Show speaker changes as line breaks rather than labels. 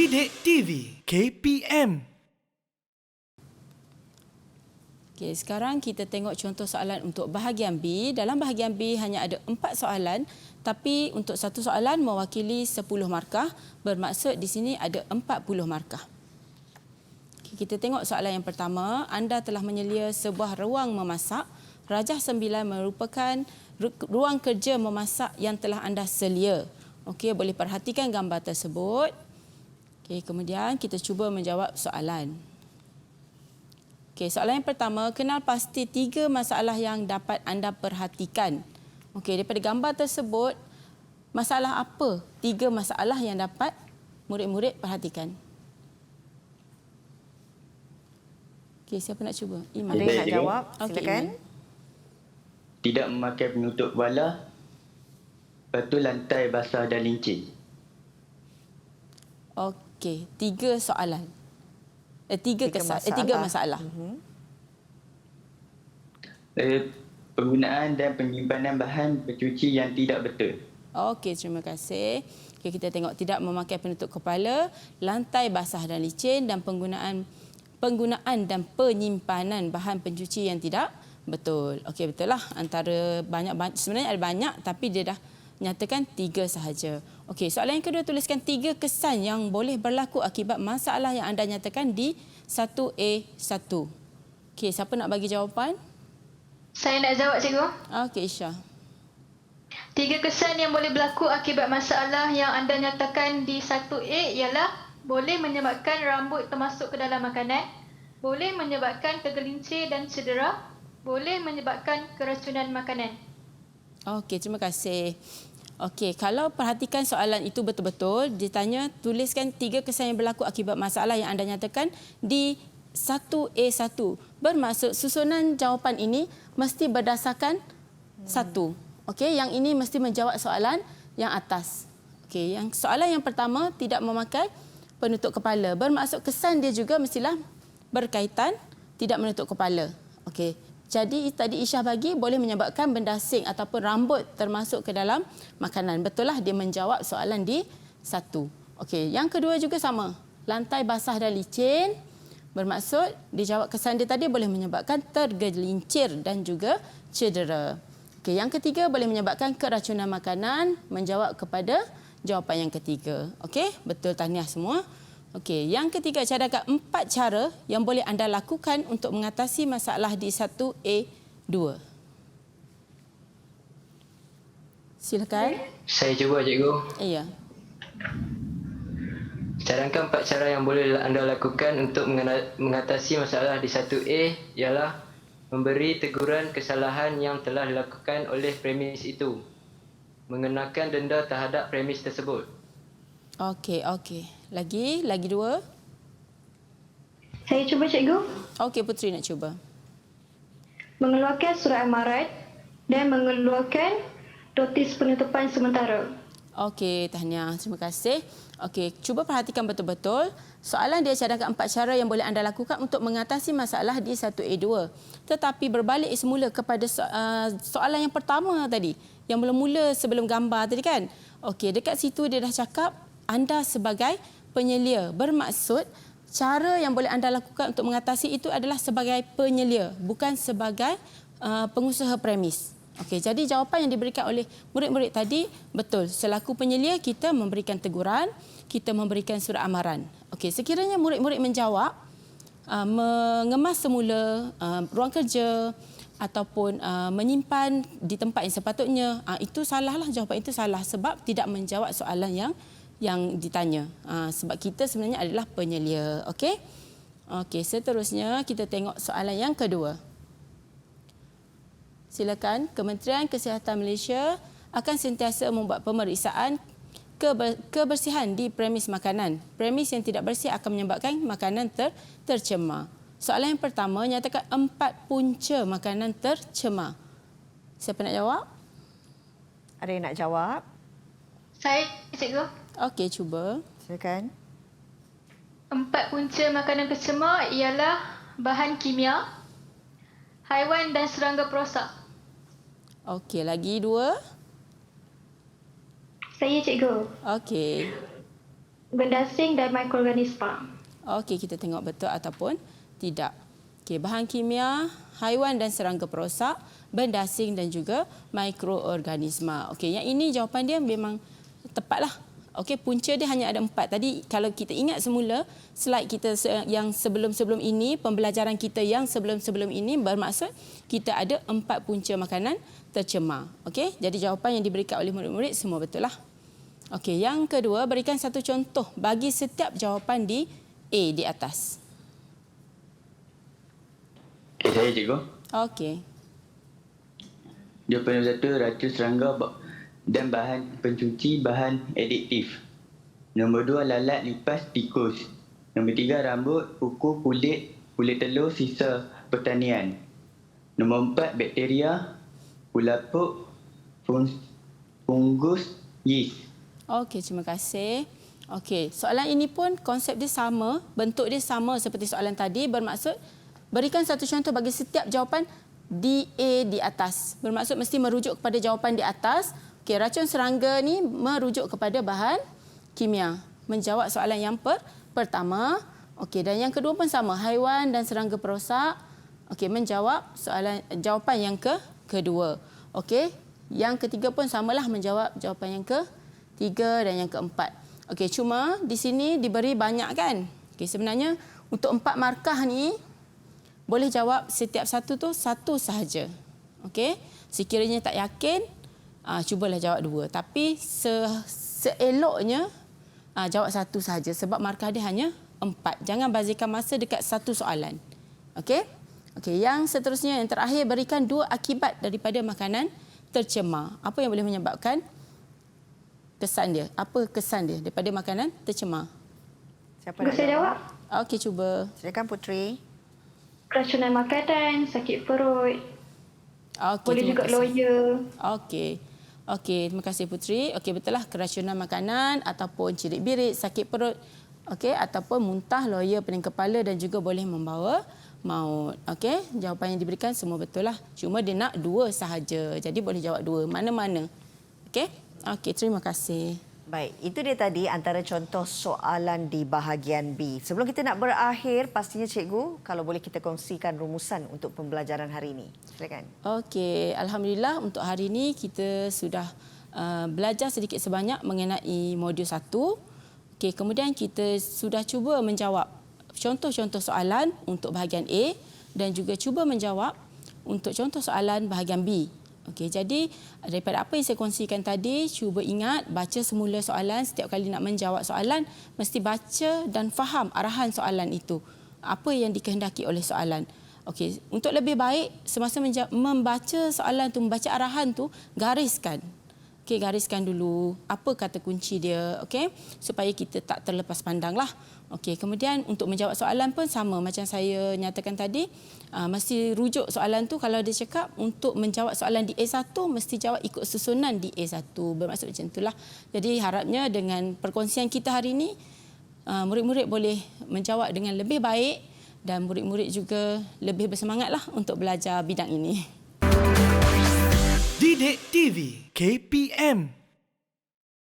Didik TV KPM.
Okey, sekarang kita tengok contoh soalan untuk bahagian B. Dalam bahagian B hanya ada 4 soalan, tapi untuk satu soalan mewakili 10 markah. Bermaksud di sini ada 40 markah. Okey, kita tengok soalan yang pertama. Anda telah menyelia sebuah ruang memasak. Rajah 9 merupakan ruang kerja memasak yang telah anda selia. Okey, boleh perhatikan gambar tersebut. Okey, kemudian kita cuba menjawab soalan. Okey, soalan yang pertama, kenal pasti 3 masalah yang dapat anda perhatikan. Okey, daripada gambar tersebut, masalah apa 3 masalah yang dapat murid-murid perhatikan? Okey, siapa nak cuba? Iman.
Ada yang nak jawab?
Okey,
Silakan.
Iman.
Tidak memakai penutup kepala. Lepas tu lantai basah dan licin.
Okey, 3 soalan. 3 masalah.
Penggunaan dan penyimpanan bahan pencuci yang tidak betul.
Okey, terima kasih. Okey, kita tengok tidak memakai penutup kepala, lantai basah dan licin dan penggunaan dan penyimpanan bahan pencuci yang tidak betul. Okey, betul lah. Antara banyak sebenarnya ada banyak tapi dia dah nyatakan 3 sahaja. Okey, soalan yang kedua, tuliskan 3 kesan yang boleh berlaku akibat masalah yang anda nyatakan di 1A1. Okey, siapa nak bagi jawapan?
Saya nak jawab, cikgu.
Okey, Isha.
3 kesan yang boleh berlaku akibat masalah yang anda nyatakan di 1A ialah boleh menyebabkan rambut termasuk ke dalam makanan, boleh menyebabkan tergelincir dan cedera, boleh menyebabkan keracunan makanan.
Okey, terima kasih. Okey, kalau perhatikan soalan itu betul-betul, ditanya tuliskan 3 kesan yang berlaku akibat masalah yang anda nyatakan di 1A1. Bermaksud susunan jawapan ini mesti berdasarkan 1. Okey, yang ini mesti menjawab soalan yang atas. Okey, yang soalan yang pertama tidak memakai penutup kepala. Bermaksud kesan dia juga mestilah berkaitan tidak menutup kepala. Okey. Jadi tadi Isyah bagi boleh menyebabkan benda asing ataupun rambut termasuk ke dalam makanan. Betul lah dia menjawab soalan di 1. Okey, yang kedua juga sama. Lantai basah dan licin. Bermaksud dijawab kesan dia tadi boleh menyebabkan tergelincir dan juga cedera. Okey, yang ketiga boleh menyebabkan keracunan makanan. Menjawab kepada jawapan yang ketiga. Okey, betul, tahniah semua. Okey, yang ketiga, cadangkan 4 cara yang boleh anda lakukan untuk mengatasi masalah di 1A2. Silakan.
Saya cuba, cikgu.
Ya.
Cadangkan 4 cara yang boleh anda lakukan untuk mengatasi masalah di 1A ialah memberi teguran kesalahan yang telah dilakukan oleh premis itu, mengenakan denda terhadap premis tersebut.
Okey. Lagi 2.
Saya cuba, cikgu.
Okey, Putri nak cuba.
Mengeluarkan surat amaran dan mengeluarkan notis penutupan sementara.
Okey, tahniah. Terima kasih. Okey, cuba perhatikan betul-betul. Soalan dia cadangkan 4 cara yang boleh anda lakukan untuk mengatasi masalah di 1A2. Tetapi berbalik semula kepada soalan yang pertama tadi, yang mula-mula sebelum gambar tadi kan. Okey, dekat situ dia dah cakap anda sebagai penyelia. Bermaksud cara yang boleh anda lakukan untuk mengatasi itu adalah sebagai penyelia, bukan sebagai pengusaha premis. Okey, jadi jawapan yang diberikan oleh murid-murid tadi betul. Selaku penyelia, kita memberikan teguran, kita memberikan surat amaran. Okey, sekiranya murid-murid menjawab mengemas semula ruang kerja ataupun menyimpan di tempat yang sepatutnya, itu salahlah, jawapan itu salah sebab tidak menjawab soalan yang ditanya. Sebab kita sebenarnya adalah penyelia. Okey? Okey, seterusnya kita tengok soalan yang kedua. Silakan. Kementerian Kesihatan Malaysia akan sentiasa membuat pemeriksaan kebersihan di premis makanan. Premis yang tidak bersih akan menyebabkan makanan tercemar. Soalan yang pertama, nyatakan 4 punca makanan tercemar. Siapa nak jawab?
Ada yang nak jawab?
Saya, cikgu.
Okey, cuba.
Silakan.
4 punca makanan tercemar ialah bahan kimia, haiwan dan serangga perosak.
Okey, lagi 2.
Saya, cikgu.
Okey.
benda asing dan mikroorganisma.
Okey, kita tengok betul ataupun tidak. Okey, bahan kimia, haiwan dan serangga perosak, benda asing dan juga mikroorganisma. Okey, yang ini jawapan dia memang tepatlah. Okey, punca dia hanya ada 4. Tadi kalau kita ingat semula slide kita yang sebelum-sebelum ini, pembelajaran kita yang sebelum-sebelum ini bermaksud kita ada 4 punca makanan tercemar. Okey, jadi jawapan yang diberikan oleh murid-murid semua betul lah. Okey, yang kedua, berikan satu contoh bagi setiap jawapan di A di atas.
Okay, saya cikgu.
Okey.
Jawapan nombor 1, racun serangga dan bahan pencuci bahan adiktif. Nombor 2, lalat lipas tikus. Nombor 3, rambut, kuku, kulit telur, sisa pertanian. Nombor 4, bakteria, kulapuk, fungus, yeast.
Okey, terima kasih. Okey, soalan ini pun konsep dia sama, bentuk dia sama seperti soalan tadi, bermaksud berikan satu contoh bagi setiap jawapan di A di atas. Bermaksud mesti merujuk kepada jawapan di atas. Okey, racun serangga ni merujuk kepada bahan kimia. Menjawab soalan yang pertama. Okey, dan yang kedua pun sama, haiwan dan serangga perosak. Okey, menjawab jawapan yang kedua. Okey, yang ketiga pun samalah, menjawab jawapan yang ketiga dan yang keempat. Okey, cuma di sini diberi banyak kan? Okey, sebenarnya untuk 4 markah ni boleh jawab setiap satu sahaja. Okey, sekiranya tak yakin, cubalah jawab 2. Tapi seeloknya jawab 1 sahaja sebab markah dia hanya 4. Jangan bazirkan masa dekat satu soalan. Okey? Okey, yang seterusnya yang terakhir, berikan 2 akibat daripada makanan tercemar. Apa yang boleh menyebabkan kesan dia? Apa kesan dia daripada makanan tercemar?
Siapa
Boleh
nak
saya jawab?
Okey, cuba.
Silakan Putri.
Keracunan makanan, sakit perut,
Okey,
boleh
terima
juga
kasih.
loya.
Okey. Okey, terima kasih Putri. Okey, betul lah, keracunan makanan ataupun cirit-birit, sakit perut, okey, ataupun muntah, loya, pening kepala dan juga boleh membawa maut. Okey, jawapan yang diberikan semua betul lah. Cuma dia nak 2 sahaja. Jadi boleh jawab 2. Mana-mana. Okey? Okey, terima kasih.
Baik, itu dia tadi antara contoh soalan di bahagian B. Sebelum kita nak berakhir, pastinya cikgu kalau boleh kita kongsikan rumusan untuk pembelajaran hari ini. Silakan.
Okey, alhamdulillah untuk hari ini kita sudah belajar sedikit sebanyak mengenai modul 1. Okey, kemudian kita sudah cuba menjawab contoh-contoh soalan untuk bahagian A dan juga cuba menjawab untuk contoh soalan bahagian B. Okey, jadi daripada apa yang saya kongsikan tadi, cuba ingat baca semula soalan. Setiap kali nak menjawab soalan, mesti baca dan faham arahan soalan itu. Apa yang dikehendaki oleh soalan. Okey, untuk lebih baik semasa membaca soalan tu, membaca arahan tu, gariskan. Okey, gariskan dulu apa kata kunci dia, okey, supaya kita tak terlepas pandanglah. Okey, kemudian untuk menjawab soalan pun sama macam saya nyatakan tadi, mesti rujuk soalan tu. Kalau dia cakap untuk menjawab soalan di A1 mesti jawab ikut susunan di A1. Bermaksud macam itulah. Jadi harapnya dengan perkongsian kita hari ini, murid-murid boleh menjawab dengan lebih baik dan murid-murid juga lebih bersemangatlah untuk belajar bidang ini.
Didik TV KPM